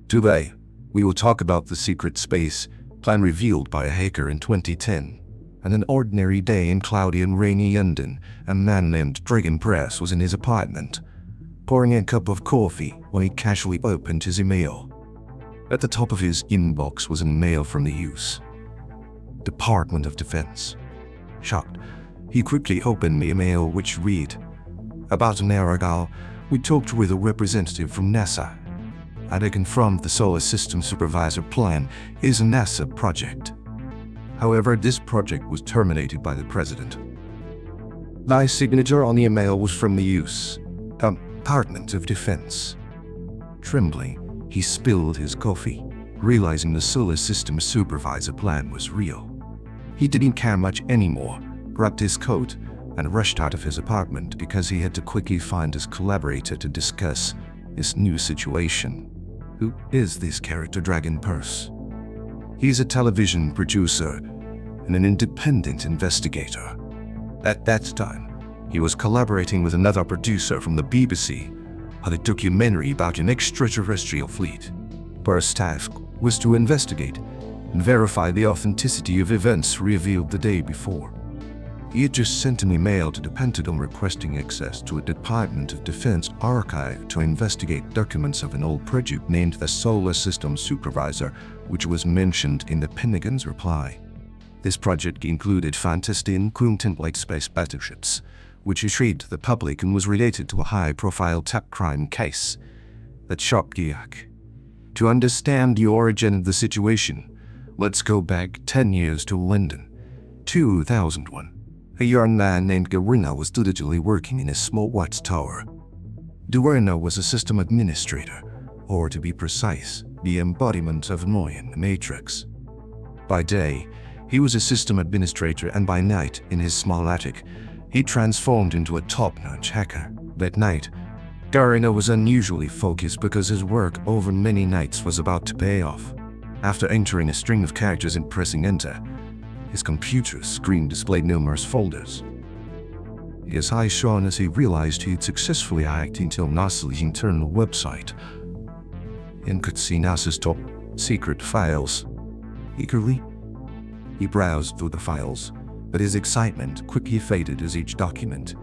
Today, we will talk about the secret space plan revealed by a hacker in 2010. On an ordinary day in cloudy and rainy London, a man named Dragon Press was in his apartment, pouring a cup of coffee when he casually opened his email. At the top of his inbox was an email from the U.S. Department of Defense. Shocked, he quickly opened the email, which read, "About an hour ago, we talked with a representative from NASA. I confirmed the Solar System Supervisor plan is a NASA project. However, this project was terminated by the President." My signature on the email was from the U.S. Department of Defense. Trembling, he spilled his coffee, realizing the Solar System Supervisor plan was real. He didn't care much anymore, grabbed his coat, and rushed out of his apartment because he had to quickly find his collaborator to discuss his new situation. Who is this character Dragon Purse? He's a television producer and an independent investigator. At that time, he was collaborating with another producer from the BBC on a documentary about an extraterrestrial fleet. Purse's task was to investigate and verify the authenticity of events revealed the day before. He had just sent an email to the Pentagon requesting access to a Department of Defense archive to investigate documents of an old project named the Solar System Supervisor, which was mentioned in the Pentagon's reply. This project included fantasy and content-like space battleships, which intrigued the public and was related to a high-profile tech crime case that shocked Giak. To understand the origin of the situation, let's go back 10 years to London, 2001. A young man named Garina was diligently working in a small watchtower. Garina was a system administrator, or to be precise, the embodiment of Neo in the Matrix. By day, he was a system administrator, and by night, in his small attic, he transformed into a top-notch hacker. That night, Garina was unusually focused because his work over many nights was about to pay off. After entering a string of characters and pressing enter, his computer screen displayed numerous folders. His eyes shone as he realized he had successfully hacked into NASA's internal website and could see NASA's top secret files. Eagerly, he browsed through the files, but his excitement quickly faded as each document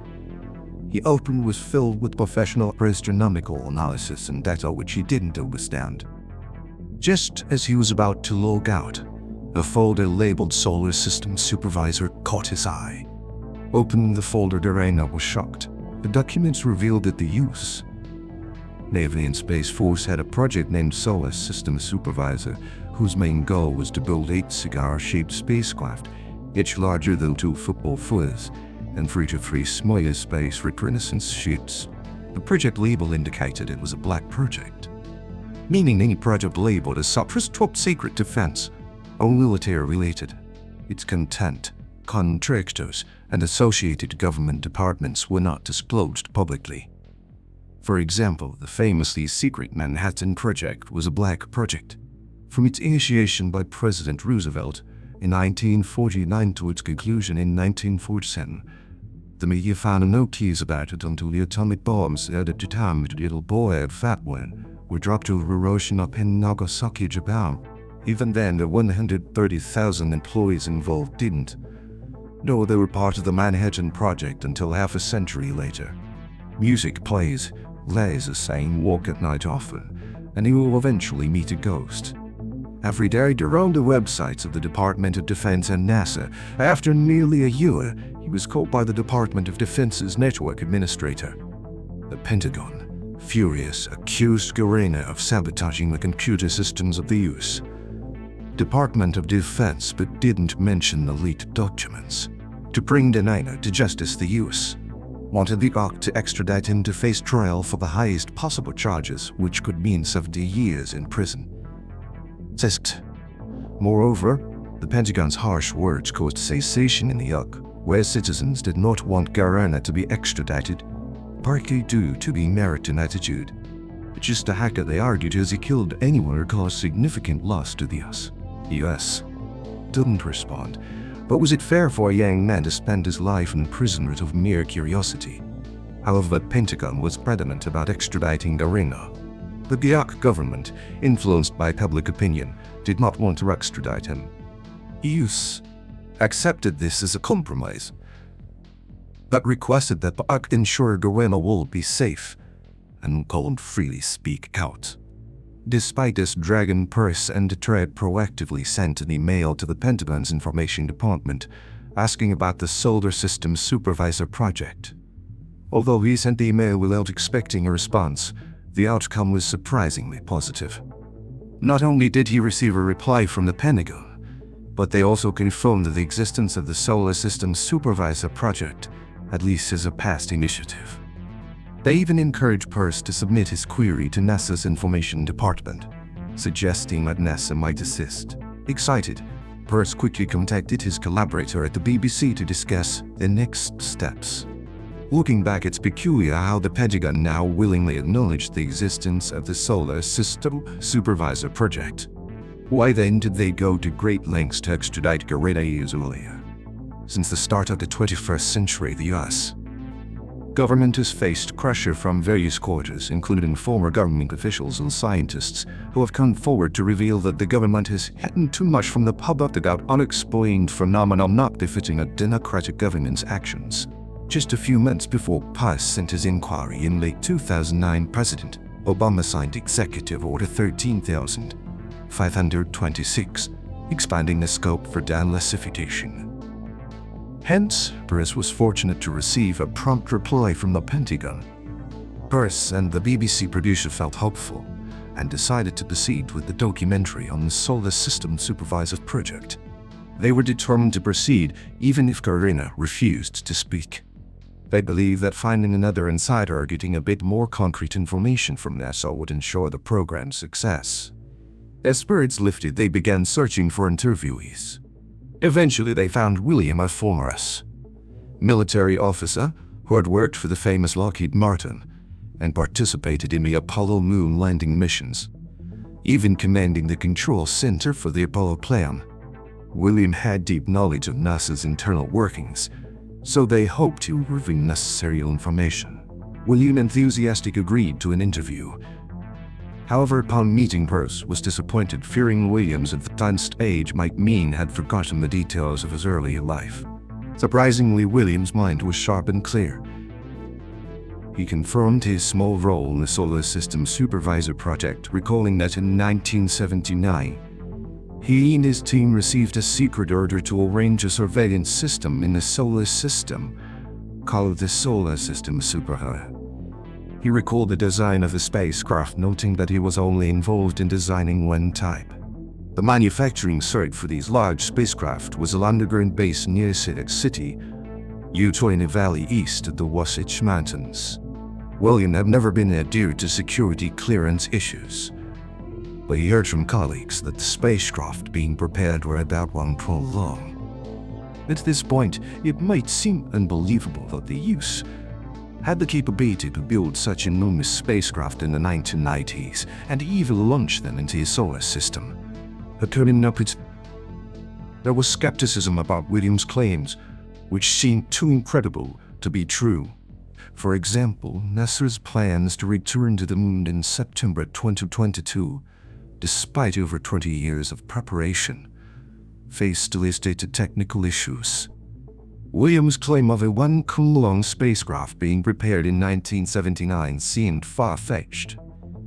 he opened was filled with professional astronomical analysis and data which he didn't understand. Just as he was about to log out, a folder labeled Solar System Supervisor caught his eye. Opening the folder, Garina was shocked. The documents revealed that the U.S. Navy and Space Force had a project named Solar System Supervisor, whose main goal was to build 8 cigar-shaped spacecraft, each larger than 2 football fields, and 3 to 3 smaller space reconnaissance ships. The project label indicated it was a black project, meaning any project labeled as such top secret defense or military-related. Its content, contractors, and associated government departments were not disclosed publicly. For example, the famously secret Manhattan Project was a black project. From its initiation by President Roosevelt in 1949 to its conclusion in 1947, the media found no keys about it until the atomic bombs at the time of Little Boy at Fat One were dropped over Hiroshima and Nagasaki, Japan. Even then, the 130,000 employees involved didn't know they were part of the Manhattan Project until half a century later. Music plays, lasers saying walk at night often, and he will eventually meet a ghost. Every day around the websites of the Department of Defense and NASA. After nearly a year, he was caught by the Department of Defense's network administrator. The Pentagon, furious, accused Garina of sabotaging the computer systems of the U.S. Department of Defense, but didn't mention the leaked documents. To bring Garina to justice, the U.S. wanted the ARC to extradite him to face trial for the highest possible charges, which could mean 70 years in prison. Moreover, the Pentagon's harsh words caused sensation in the ARC, where citizens did not want Garina to be extradited, partly due to the American attitude. Just a hacker, they argued, as he killed anyone or caused significant loss to the U.S. Didn't respond, but was it fair for a young man to spend his life in prison out of mere curiosity? However, the Pentagon was adamant about extraditing Garina. The Guyuk government, influenced by public opinion, did not want to extradite him. Hughes accepted this as a compromise, but requested that Pak ensure Guerrero will be safe and could freely speak out. Despite this, Dragon Purse and Detroit proactively sent an email to the Pentagon's Information Department asking about the Solar System Supervisor project. Although he sent the email without expecting a response, the outcome was surprisingly positive. Not only did he receive a reply from the Pentagon, but they also confirmed the existence of the Solar System Supervisor project, at least as a past initiative. They even encouraged Purse to submit his query to NASA's Information Department, suggesting that NASA might assist. Excited, Purse quickly contacted his collaborator at the BBC to discuss the next steps. Looking back, it's peculiar how the Pentagon now willingly acknowledged the existence of the Solar System Supervisor project. Why then did they go to great lengths to extradite Guerrero years earlier? Since the start of the 21st century, the U.S. government has faced pressure from various quarters, including former government officials and scientists, who have come forward to reveal that the government has hidden too much from the public about unexplained phenomena not befitting a democratic government's actions. Just a few months before Purse sent his inquiry in late 2009, President Obama signed Executive Order 13,526, expanding the scope for declassification. Hence, Purse was fortunate to receive a prompt reply from the Pentagon. Purse and the BBC producer felt hopeful and decided to proceed with the documentary on the Solar System Supervisor project. They were determined to proceed even if Guerrero refused to speak. They believed that finding another insider or getting a bit more concrete information from NASA would ensure the program's success. As spirits lifted, they began searching for interviewees. Eventually, they found William, a former U.S. military officer who had worked for the famous Lockheed Martin and participated in the Apollo moon landing missions, even commanding the control center for the Apollo plan. William had deep knowledge of NASA's internal workings, so they hoped to reveal necessary information. William enthusiastically agreed to an interview. However, upon meeting Purse, was disappointed, fearing William's advanced age might mean had forgotten the details of his earlier life. Surprisingly, William's mind was sharp and clear. He confirmed his small role in the Solar System Supervisor project, recalling that in 1979, he and his team received a secret order to arrange a surveillance system in the solar system, called the Solar System Supervisor. He recalled the design of the spacecraft, noting that he was only involved in designing one type. The manufacturing site for these large spacecraft was a underground base near Salt Lake City, Utah, in a valley east of the Wasatch Mountains. William had never been there due to security clearance issues, but he heard from colleagues that the spacecraft being prepared were about 1 mile long. At this point, it might seem unbelievable that the U.S. had the capability to build such enormous spacecraft in the 1990s and even launch them into the solar system. There was skepticism about William's claims, which seemed too incredible to be true. For example, NASA's plans to return to the moon in September 2022, despite over 20 years of preparation, faced devastating technical issues. William's claim of a 1 mile long spacecraft being prepared in 1979 seemed far-fetched.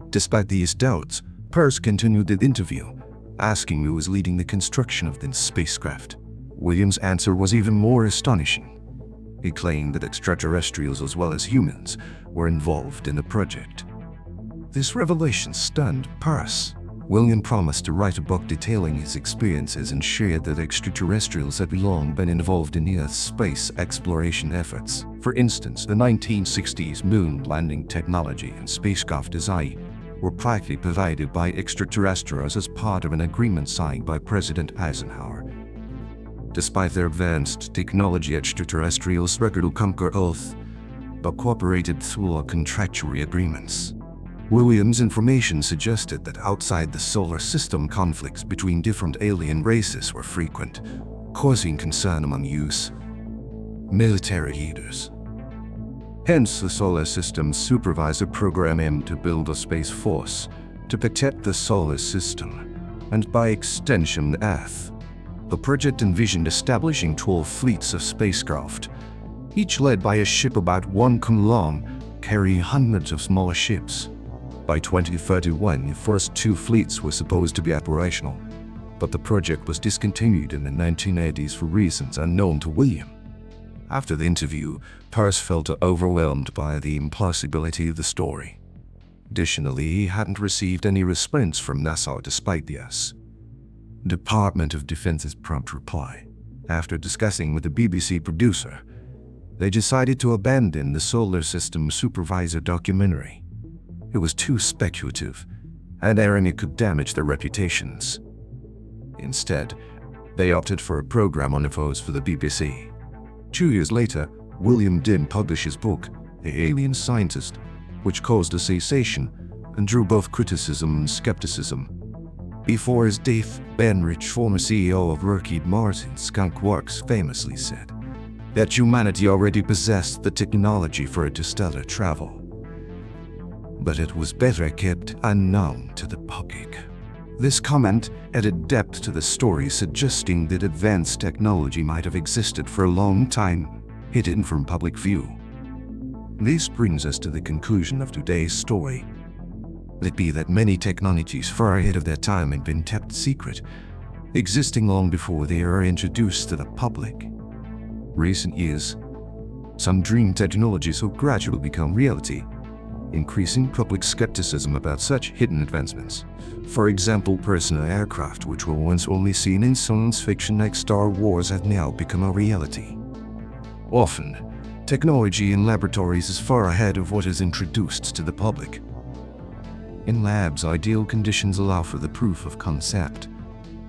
Despite these doubts, Purse continued the interview, asking who was leading the construction of the spacecraft. William's answer was even more astonishing. He claimed that extraterrestrials as well as humans were involved in the project. This revelation stunned Purse. William promised to write a book detailing his experiences and shared that extraterrestrials had long been involved in Earth's space exploration efforts. For instance, the 1960s moon landing technology and spacecraft design were practically provided by extraterrestrials as part of an agreement signed by President Eisenhower. Despite their advanced technology, extraterrestrials regularly conquer Earth, but cooperated through contractual agreements. William's information suggested that outside the solar system, conflicts between different alien races were frequent, causing concern among U.S. military leaders. Hence, the Solar System Supervisor Program aimed to build a space force to protect the solar system, and by extension the Earth. The project envisioned establishing 12 fleets of spacecraft, each led by a ship about 1 km long, carrying hundreds of smaller ships. By 2031, the first 2 fleets were supposed to be operational, but the project was discontinued in the 1980s for reasons unknown to William. After the interview, Peirce felt overwhelmed by the implausibility of the story. Additionally, he hadn't received any response from NASA despite the U.S. Department of Defense's prompt reply. After discussing with the BBC producer, they decided to abandon the Solar System Supervisor documentary. It was too speculative, and irony could damage their reputations. Instead, they opted for a program on UFOs for the BBC. 2 years later, William did publish his book, The Alien Scientist, which caused a sensation and drew both criticism and skepticism. Before his death, Ben Rich, former CEO of Lockheed Martin Skunk Works, famously said that humanity already possessed the technology for interstellar travel, but it was better kept unknown to the public. This comment added depth to the story, suggesting that advanced technology might have existed for a long time, hidden from public view. This brings us to the conclusion of today's story. It be that many technologies far ahead of their time had been kept secret, existing long before they were introduced to the public. Recent years, some dream technologies will gradually become reality, increasing public skepticism about such hidden advancements. For example, personal aircraft, which were once only seen in science fiction like Star Wars, have now become a reality. Often, technology in laboratories is far ahead of what is introduced to the public. In labs, ideal conditions allow for the proof of concept,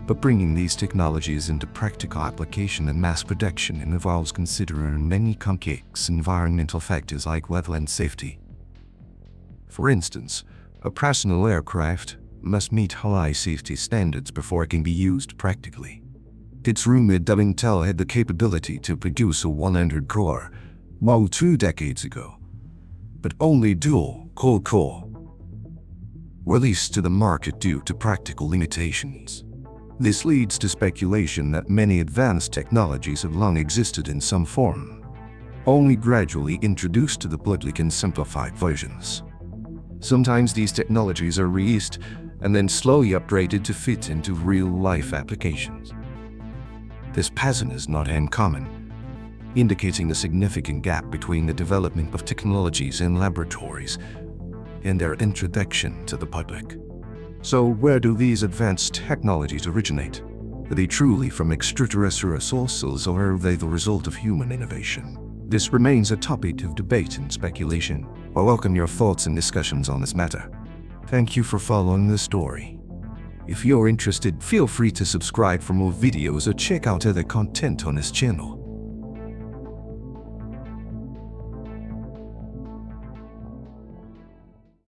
but bringing these technologies into practical application and mass production involves considering many complex environmental factors like weather and safety. For instance, a personal aircraft must meet high safety standards before it can be used practically. It's rumored that Intel had the capability to produce a 100-core Model 2 decades ago, but only dual-core core released to the market due to practical limitations. This leads to speculation that many advanced technologies have long existed in some form, only gradually introduced to the public in simplified versions. Sometimes these technologies are released and then slowly upgraded to fit into real-life applications. This pattern is not uncommon, indicating a significant gap between the development of technologies in laboratories and their introduction to the public. So, where do these advanced technologies originate? Are they truly from extraterrestrial sources, or are they the result of human innovation? This remains a topic of debate and speculation. I welcome your thoughts and discussions on this matter. Thank you for following the story. If you're interested, feel free to subscribe for more videos or check out other content on this channel.